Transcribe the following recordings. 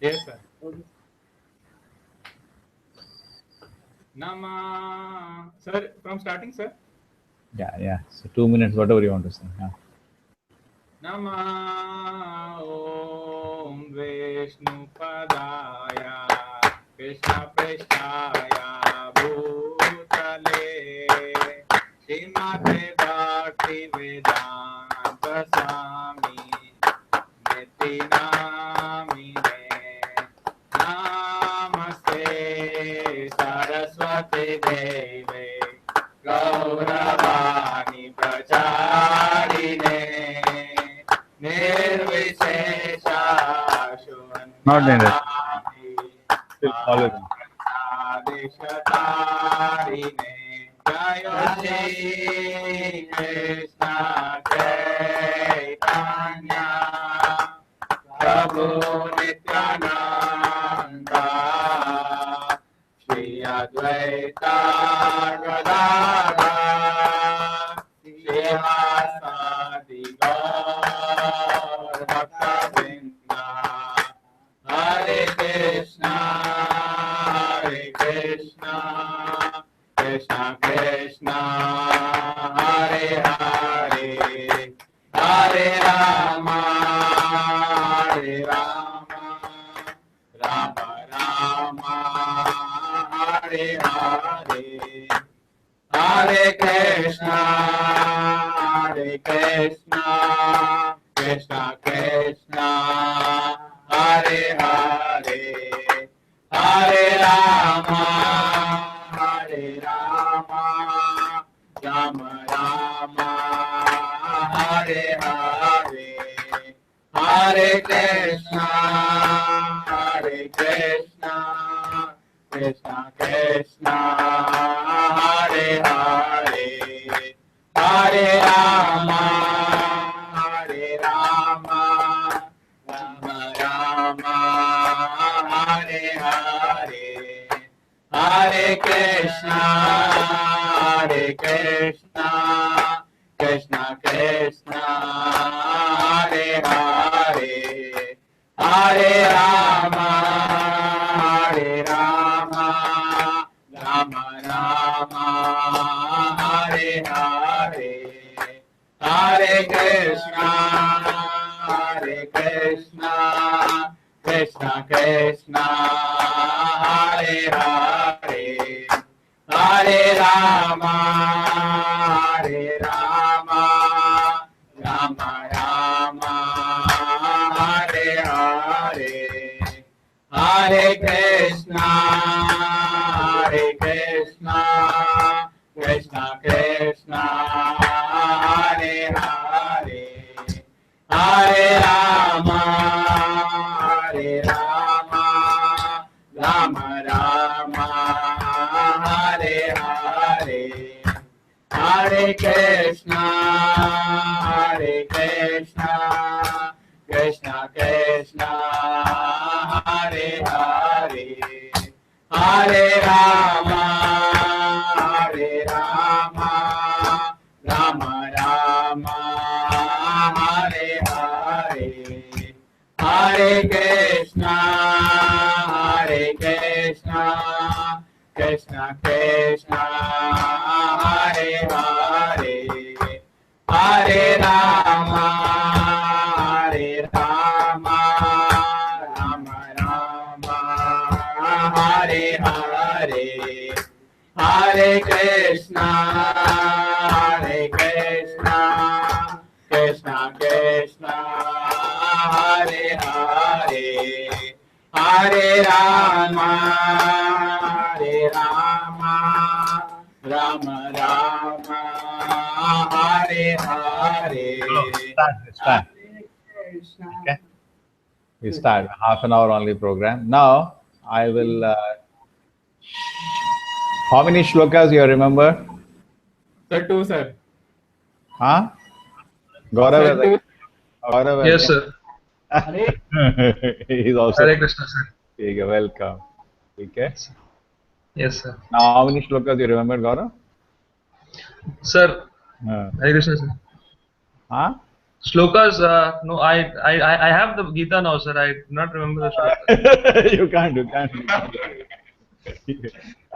Yes, sir. Nama. Sir, from starting, sir. Yeah. So 2 minutes, whatever you want to say. Yeah. Nama Om Vishnupadaya Krishna Prestaya Bhutale Srimate Bhakti Vedanta Swami Niti Namine Namaste Saraswati Deve Gauravani Pracharine Nirvishesha Not needed. Shunnyavadi Still follow them. Adeshatarine Jayo Shri Krishna Chaitanya Prabhu Nityananda Shri Advaita Gadadhar Srivasadi Gaur Bhakta-vrinda Hare Krishna Krishna Krishna Hare Hare Hare Rama Rama Rama Hare Hare Hare Krishna Krishna Krishna Hare Hare Hare Rama Rama Rama Hare Hare Hare Krishna Krishna Krishna Hare Hare Hare Rama Rama Rama Hare Hare Hare Krishna Krishna Krishna Hare Hare Hare Rama Rama Rama Hare Hare Hare Krishna Krishna Krishna Hare Hare Hare Rama Rama Rama Hare Hare Hare Krishna Krishna Krishna Hare Hare Hare Rama Rama Rama Hare Hare Hare Krishna Krishna Krishna Hare Hare Hare Rama Rama Rama Hare Hare Hare Krishna Krishna Krishna Hare Hare Hare Rama Rama Rama Hare Hare Hare Krishna Krishna Krishna Hare Hare Hare Rama Rama Rama Hare Hare Start. Okay. We start half an hour only program. Now I will. How many shlokas you remember? Sir, 2, sir. Huh? Gaurav. Sir, 2. Gaurav. Yes, sir. He's also. Hare Krishna, sir. Okay, welcome. Okay. Yes, sir. Now how many shlokas you remember, Gaurav? Sir, Hare Krishna, sir. Huh? Slokas, no, I have the Gita now, sir. I do not remember the slokas. You can't.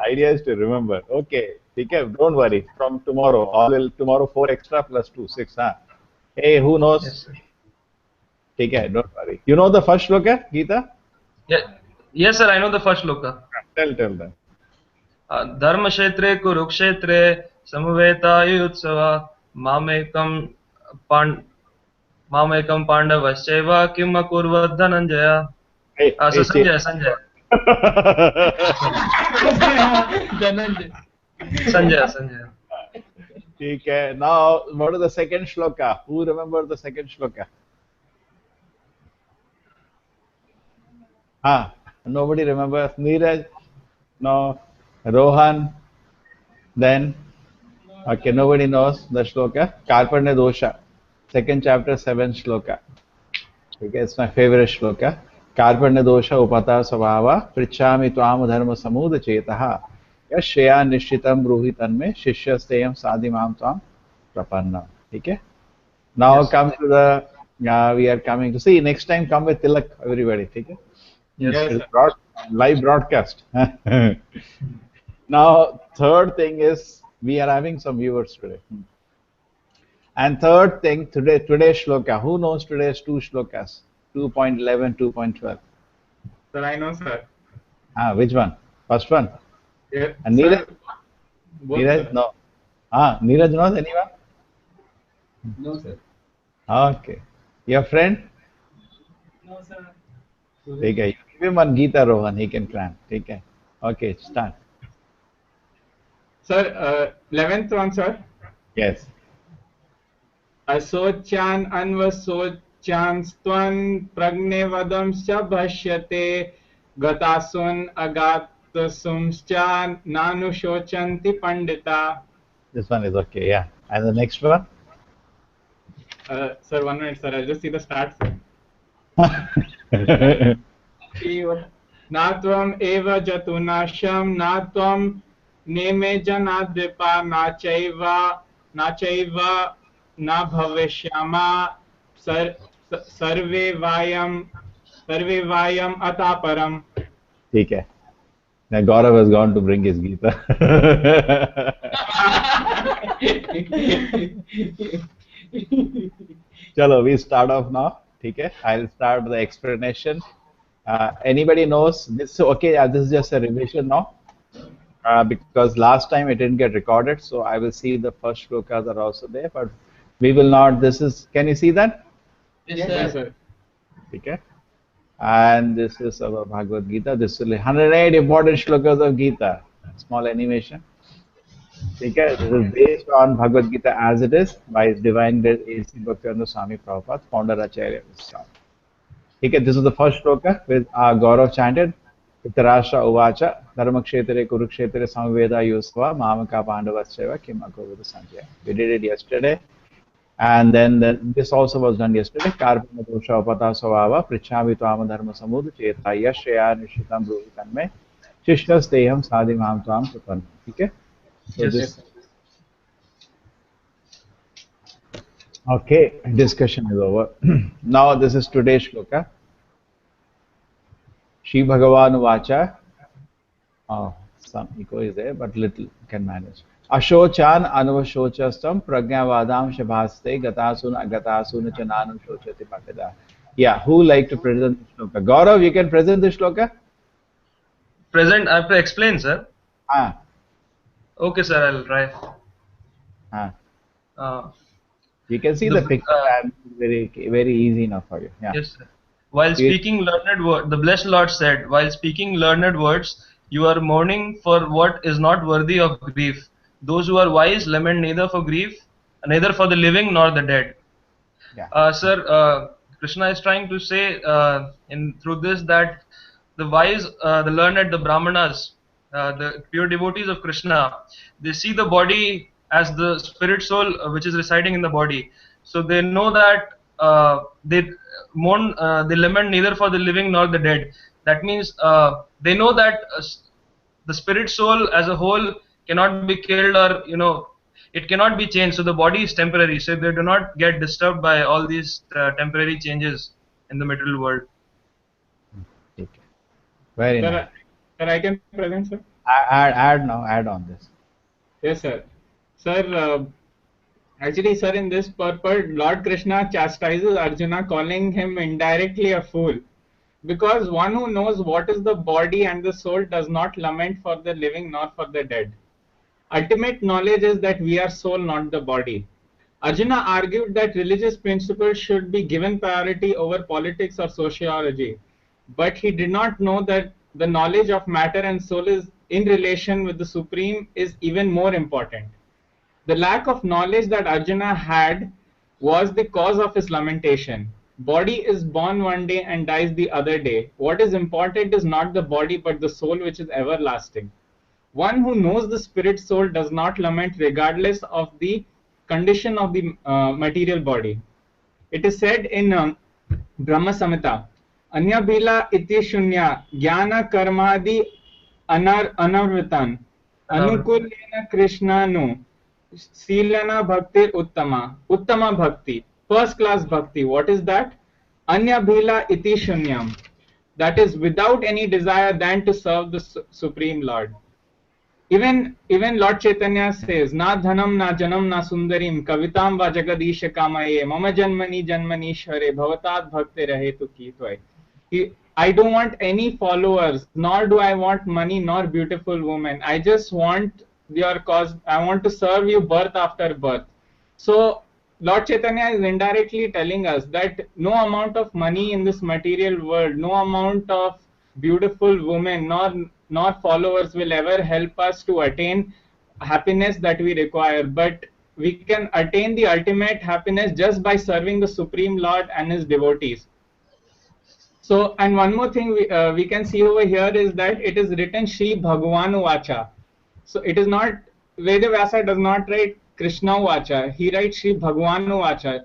Idea is to remember. Okay, okay, don't worry. From tomorrow, all will tomorrow 4 extra plus 2, 6. Huh? Hey, who knows? Yes, sir. Okay, don't worry. You know the first sloka, Gita? Yeah, yes, sir. I know the first sloka. Tell them. धर्म क्षेत्रे कुरुक्षेत्रे समवेतायुत्सव मामेकं पाण् मामेकं पाण्डवश्चैव किम् अकुर्वत् Dhananjay Hey, Sanjay Dhananjay. Sanjay Okay, now what is the second shloka? Who remember the second shloka? Ah, nobody remembers. Neeraj? No. Rohan? Then? Okay, nobody knows the shloka. Karpanya dosha. Second chapter, 7th shloka. Okay, it's my favorite shloka. Karpanya dosha upata svabhava prichami tvam dharma samud chetaha yashya nishchitam bruhi tanme shishyasteyam sadhimam tvam prapanna. Okay? Now Yes. come to the, we are coming to see next time come with Tilak, everybody. Okay? Yes. Yes, It's sir. live broadcast. Now, third thing is we are having some viewers today. And third thing, today's shloka. Who knows today's two shlokas? 2.11, 2.12. Sir, I know, sir. Which one? First one? Yeah, And sir, Neeraj? both, Neeraj? sir. No. Neeraj knows anyone? No, sir. Okay. Your friend? No, sir. Okay. You give him one Gita Rohan, he can cram. Okay. Okay, start. Sir, 11th one, sir. Yes. असोच्यान् अन्वसोच्यान् प्रज्ञेवदंश्च भाष्यते गतासून् अगातसूंश्च नानुशोचन्ति Pandita. This one is okay, yeah. And the next one? Sir, 1 minute, sir. I'll just see the stats. ना त्वम् एव जतुनाशं ना त्वं नेमे जनाद्विपा ना चैव न भविष्यामा सर्वे वायम् अतः परम्. ठीक है. Now Gaurav has gone to bring his Gita. Chalo, we start off now. Okay, I'll start the explanation. Anybody knows this? Okay, this is just a revision now. Because last time it didn't get recorded, so I will see the first shlokas are also there, but we will not. This is, can you see that? Yes, sir. Okay. And this is our Bhagavad Gita. This is 108 important shlokas of Gita. Small animation. Okay. This is based on Bhagavad Gita as it is by Divine A.C. Bhaktivinoda Swami Prabhupada, founder Acharya. Okay. This is the first shloka with Gaurav chanted. Dhritarashtra uvacha dharmakshetre kurukshetre samveda yusva mamaka pandavascheva kim akurvata sanjaya. We did it yesterday. And then this also was done yesterday. Karpana dosha upata svabhava prichami tvam dharma samud cheta yashya nishitam bruhitan me shishtas teham sadhimam tvam prapanna. Okay? So Yes. this. Okay, discussion is over. Now this is today's shloka. Shri Bhagavan Vacha. Oh, some echo is there, but little can manage. Ashochan anuvashochastam pragyavadam shabhaste gatasun agatasun chananu shochati pakada. Yeah, who like to present the shloka? Gaurav, you can present the shloka? Present. I have to explain, sir. Ah, Okay, sir. I'll try. ah. You can see the The picture and very easy now for you. Yeah. Yes, sir. While speaking learned word, the blessed Lord said, while speaking learned words, you are mourning for what is not worthy of grief. Those who are wise lament neither for grief, neither for the living nor the dead. Yeah. Sir, Krishna is trying to say in through this that the wise, the learned, the brahmanas, the pure devotees of Krishna, they see the body as the spirit soul which is residing in the body. So they know that they mourn, they lament neither for the living nor the dead. That means they know that the spirit soul as a whole cannot be killed or it cannot be changed. So the body is temporary. So they do not get disturbed by all these temporary changes in the material world. Okay. Very nice. Sir, sir, I can present, sir. Add on this. Yes, sir. Sir, actually, sir, in this purport, Lord Krishna chastises Arjuna, calling him indirectly a fool. Because one who knows what is the body and the soul does not lament for the living nor for the dead. Ultimate knowledge is that we are soul, not the body. Arjuna argued that religious principles should be given priority over politics or sociology, but he did not know that the knowledge of matter and soul is in relation with the supreme is even more important. The lack of knowledge that Arjuna had was the cause of his lamentation. Body is born one day and dies the other day. What is important is not the body but the soul, which is everlasting. One who knows the spirit soul does not lament regardless of the condition of the material body. It is said in Brahma Samhita, Anya Bhila iti shunya jnana karmadi anarvitan anukulena krishnanu silana bhaktir uttama. Uttama bhakti, first class bhakti. What is that? Anya Bhila iti shunyam. That is without any desire than to serve the Supreme Lord. Even Lord Chaitanya says, Na dhanam na janam na sundarim kavitam va jagadisha kamaye mama janmani janmanishware bhavatat bhakte rahe tu ki tvai. I don't want any followers, nor do I want money nor beautiful women. I just want your cause. I want to serve you birth after birth. So Lord Chaitanya is indirectly telling us that no amount of money in this material world, no amount of beautiful women, nor followers will ever help us to attain happiness that we require. But we can attain the ultimate happiness just by serving the Supreme Lord and His devotees. So, and one more thing we can see over here is that it is written Shri Bhagavanu Vacha. So it is not, Veda Vyasa does not write Krishna Vacha, he writes Shri Bhagavanu Vacha.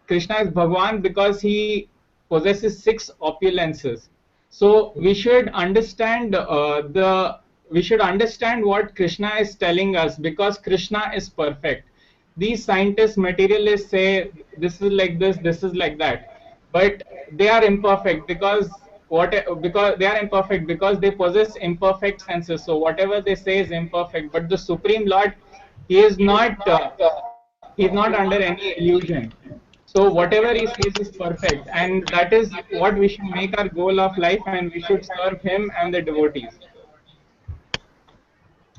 Krishna is Bhagwan because he possesses 6 opulences. So we should understand what Krishna is telling us, because Krishna is perfect. These scientists, materialists say this is like this is like that, but they are imperfect because they possess imperfect senses. So whatever they say is imperfect. But the Supreme Lord, he is not under any illusion. So whatever he says is perfect, and that is what we should make our goal of life, and we should serve him and the devotees.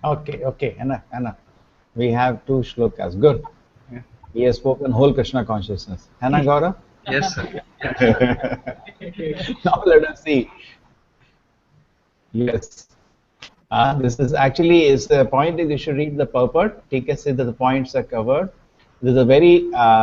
Okay, enough. We have 2 shlokas. Good. Yeah. He has spoken whole Krishna consciousness. Hana Gaurav? Yes, sir. Now let us see. Yes. This is actually is the point is you should read the purport. Take a say that the points are covered. This is a very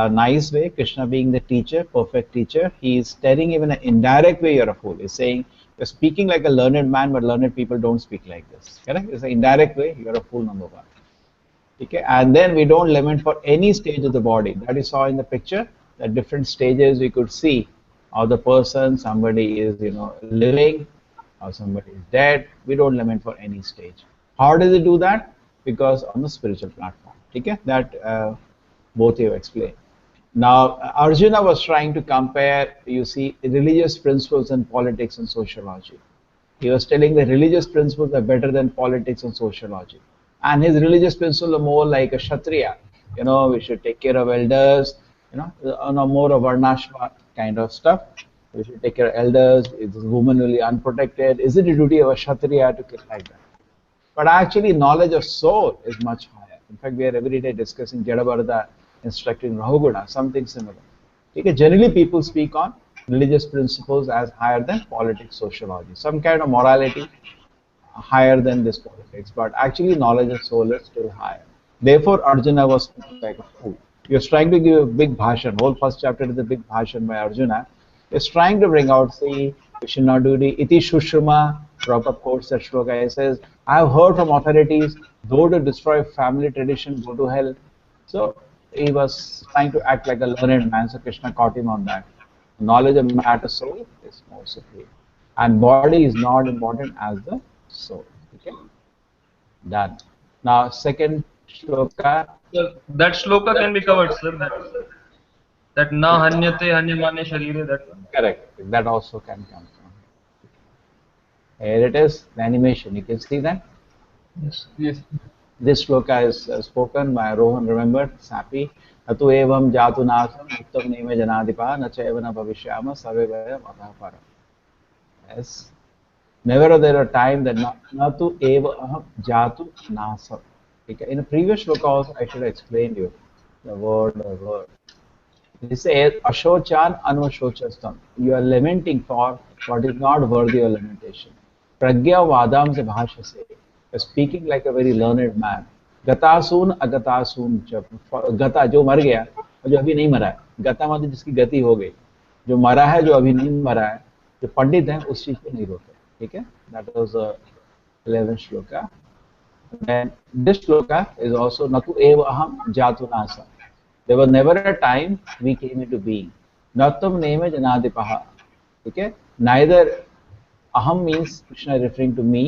nice way. Krishna being the teacher, perfect teacher, he is telling even an indirect way you're a fool. He's saying you're speaking like a learned man, but learned people don't speak like this. Correct? It's an indirect way. You're a fool, number 1. Okay, and then we don't lament for any stage of the body that you saw in the picture. The different stages we could see of the person. Somebody is living, or somebody is dead. We don't lament for any stage. How does it do that? Because on the spiritual platform. Okay, that both you explained. Now Arjuna was trying to compare, you see, religious principles and politics and sociology. He was telling the religious principles are better than politics and sociology. And his religious principles are more like a Kshatriya. We should take care of elders, more of Varnashma kind of stuff. We should take care of elders. Is this woman really unprotected? Is it a duty of a Kshatriya to kill like that? But actually, knowledge of soul is much higher. In fact, we are every day discussing Jadabharata instructing Rahuguna, something similar. Okay? Generally, people speak on religious principles as higher than politics, sociology, some kind of morality higher than this politics, but actually knowledge of soul is still higher. Therefore, Arjuna was like a fool. He was trying to give a big bhashan. Whole first chapter is a big bhashan by Arjuna. He is trying to bring out, see, we should not do the iti shushma. Prabhupada quotes that shloka. He says, I have heard from authorities, though to destroy family tradition, go to hell. So he was trying to act like a learned man. So Krishna caught him on that. Knowledge of matter soul is more supreme, and body is not important as the soul. Okay, done. Now second Sloka. So that shloka can be covered, sir. That na hanyate hanyamane sharire, that one. Correct. That also can come from. Here it is, the animation. You can see that. Yes. Yes. This shloka is spoken by Rohan, remember, Sapi. Natu evam jatu nasam, uttam neme janadipa, na chayavana bhavishyama, sarve vayam adhapara. Yes. Never there a time that natu eva aham jatu nasam. Okay. In a previous shloka also, I should have explained you the word. This says ashochan anvashochastam. You are lamenting for what is not worthy of lamentation. Pragya vadam se bhasha se. Speaking like a very learned man. गतासून अगतासून च गता जो मर गया और जो अभी नहीं मरा है गता मतलब जिसकी गति हो गई जो मरा है जो अभी नहीं मरा है जो पंडित है उस चीज पे नहीं रोके ठीक है that was 11th shloka then this shloka is also natu eva aham jatu nasa there was never a time we came into being natam neme janadipaha okay neither aham means Krishna is referring to me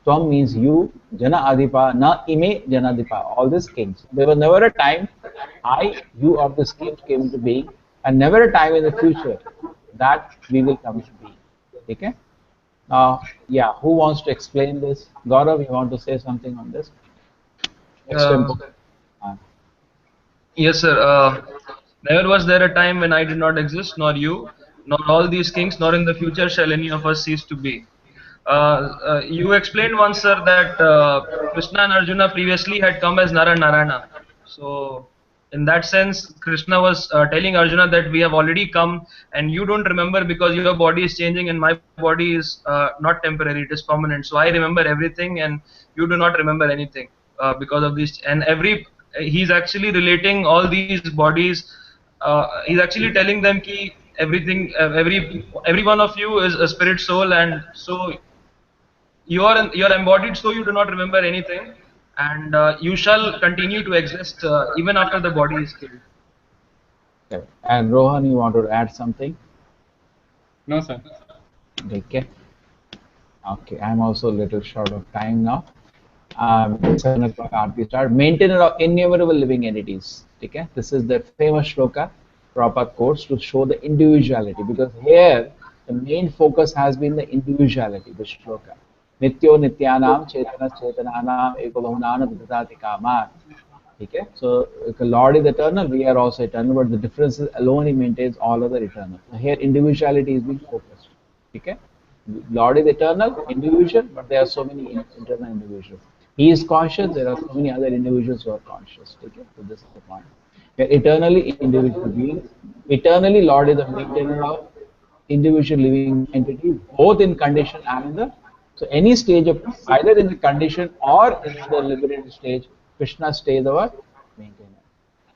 Tvam means you, Jana Adipa, Na Ime Janadipa, all these kings. There was never a time I, you or this kings came into being, and never a time in the future that we will come into being. Okay? Yeah, who wants to explain this? Gaurav, you want to say something on this? Uh, Extempore. Uh, yes, sir. Never was there a time when I did not exist, nor you, nor all these kings, nor in the future shall any of us cease to be. You explained once, sir, that Krishna and Arjuna previously had come as Nara and Narayana. So, in that sense, Krishna was telling Arjuna that we have already come, and you don't remember because your body is changing and my body is not temporary; it is permanent. So I remember everything, and you do not remember anything because of this. And he's actually relating all these bodies. He's actually telling them ki everything, every one of you is a spirit soul, and so you are embodied, so you do not remember anything, and you shall continue to exist even after the body is killed. okay. And Rohan, you want to add something? No, sir. Okay. Okay, I'm also a little short of time now. 7 o'clock aarti start. Maintainer of innumerable living entities. Okay, this is the famous shloka, proper course to show the individuality because here the main focus has been the individuality. The shloka. Nityo nityanam chetana chetananam eko bahunana vidhati kaman. Okay, so the Lord is eternal, we are also eternal, but the difference is alone He maintains all other eternal. So here individuality is being focused. Okay, Lord is eternal, individual, but there are so many internal individuals. He is conscious, there are so many other individuals who are conscious. Okay, so this is the point. We are eternally individual beings. Eternally, Lord is the maintainer of individual living entities, both in condition and in the so any stage of either in the condition or in the liberated stage, Krishna stays our maintainer.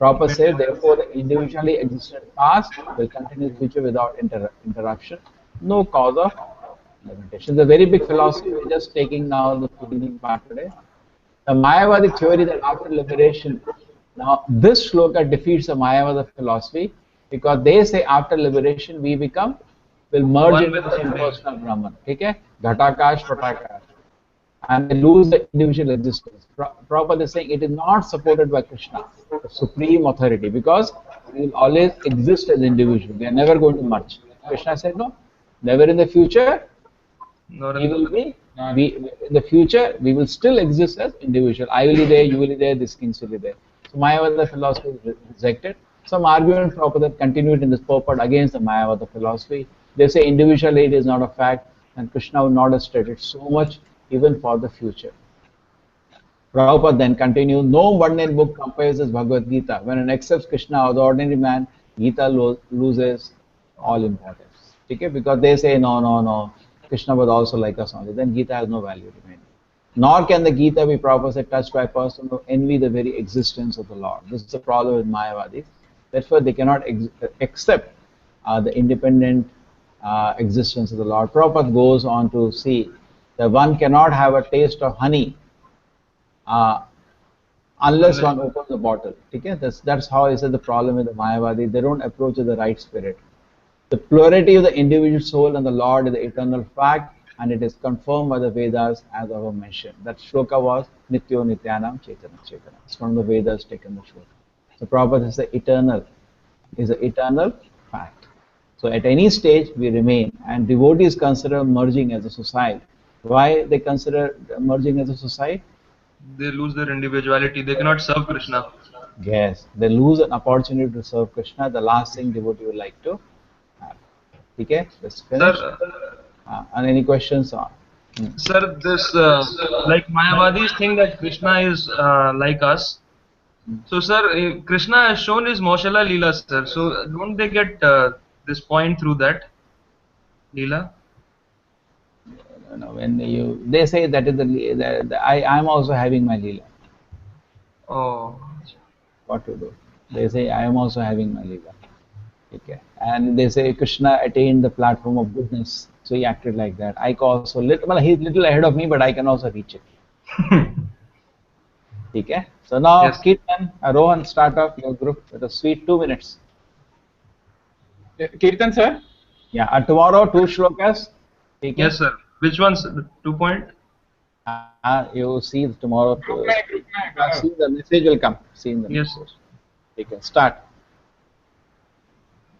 Prabhupada says, therefore, the individually existent past will continue in the future without interruption, no cause of limitation. It's a very big philosophy. We're just taking now the beginning part today. The Mayavadi theory that after liberation, now this shloka defeats the Mayavada philosophy because they say after liberation we will merge One into with the the supreme. impersonal Brahman. Okay? Ghatakash, Patakash. And they lose the individual existence. Prabhupada is saying it is not supported by Krishna, the supreme authority, because we will always exist as individuals. We are never going to merge. Krishna said no, never in the future Nor we in the will be, in the future we will still exist as individual. I will be there, you will be there, these kings will be there. So Mayavada philosophy is rejected. Some argument Prabhupada continued in this purport against the Mayavada philosophy. They say individuality is not a fact and Krishna will not have stated so much even for the future. Prabhupada then continues, no one book compares as Bhagavad Gita. When one accepts Krishna or the ordinary man, Gita loses all importance. Okay? Because they say, no, Krishna was also like us only. Then Gita has no value remaining. Nor can the Gita be, Prabhupada said, touched by a person who envy the very existence of the Lord. This is the problem with Mayavadis. Therefore, they cannot accept the independent existence of the Lord. Prabhupada goes on to see that one cannot have a taste of honey unless one opens the bottle. Okay? That's how I said the problem with the Mayavadi. They don't approach with the right spirit. The plurality of the individual soul and the Lord is the eternal fact. and it is confirmed by the Vedas as above mentioned. That shloka was Nityo Nityanam Chaitana Chaitana. It's from the Vedas taken the shloka. So Prabhupada is the eternal fact. So at any stage we remain, and devotees consider merging as a society. Why they consider merging as a society? They lose their individuality. They cannot serve Krishna. Yes, they lose an opportunity to serve Krishna, the last thing devotee would like to have. Okay, that's finished. Sir, And any questions on? sir, this like Mayavadis think that Krishna is like us. So, sir, Krishna has shown his Maushala Leela, sir. So, don't they get this point through that Leela? You know, when they say that is I am also having my Leela. Oh, What to do? They say I am also having my Leela. Okay. And they say Krishna attained the platform of goodness. So he acted like that. I can also, well, he's little ahead of me, but I can also reach it. Okay. So now, yes. Kirtan, Rohan, start off your group with a sweet 2 minutes. Kirtan, sir? Yeah. Tomorrow, 2 shlokas. Okay. Yes, sir. Which one's 2 point? You see tomorrow. Group mein, See the message will come. See in the Yes. message. Okay. Start.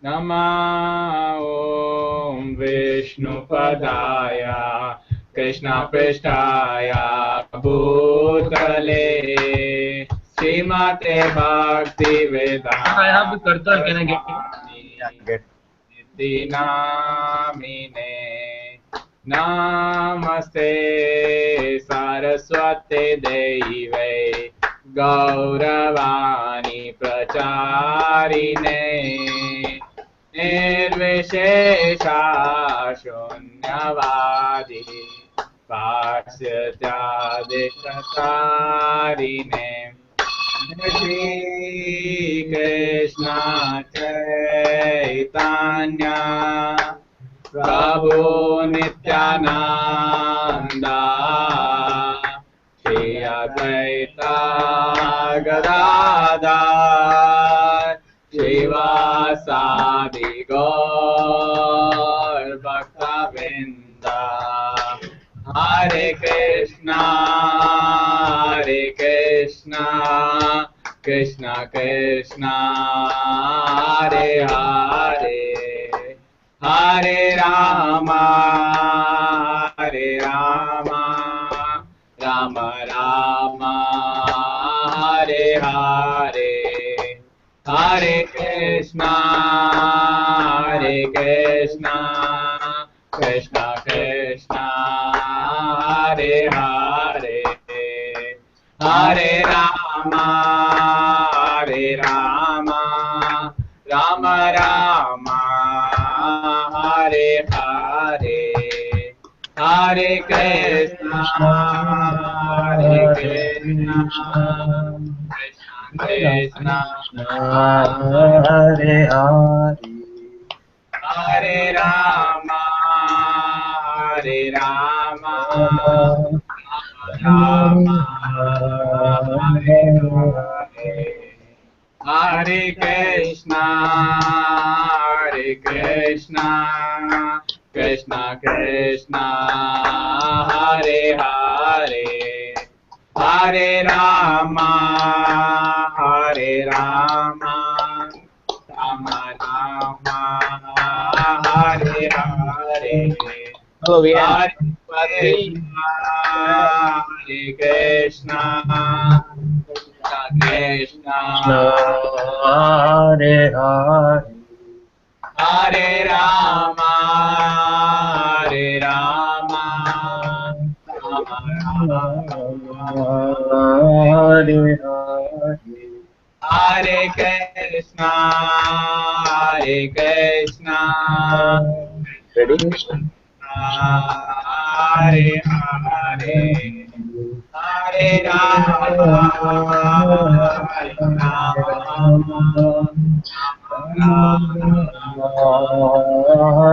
Nama Om Vishnu Padaya Krishna Prishtaya Bhutale Srimate Bhakti Vedanta. I have the Karta. Can I get it? Get. Namine Namaste Saraswate Deve Gauravani Pracharine Nirvishesha Shunyavadi Pasyatadikatarine Shri Krishna Chaitanya Prabhu Nityananda Shri Advaita Gadadhar Shivasadi Gaur Bhaktavinda Hare Krishna Krishna Krishna Hare Hare Hare Rama Rama Rama Hare Hare Hare Krishna Krishna Krishna Hare Hare Hare Rama Rama Rama Hare Hare Hare Krishna Krishna Hare Hare. Hare Rama Rama Hare Krishna Krishna Krishna Hare Hare Hare Rama Rama Rama Hare Hare Hello, we are. Hare Krishna Krishna Hare Hare. Hare Rama Rama Hare Hare. Hare Krishna Ready? Hare Hare Hare Rama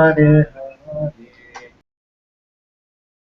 Hare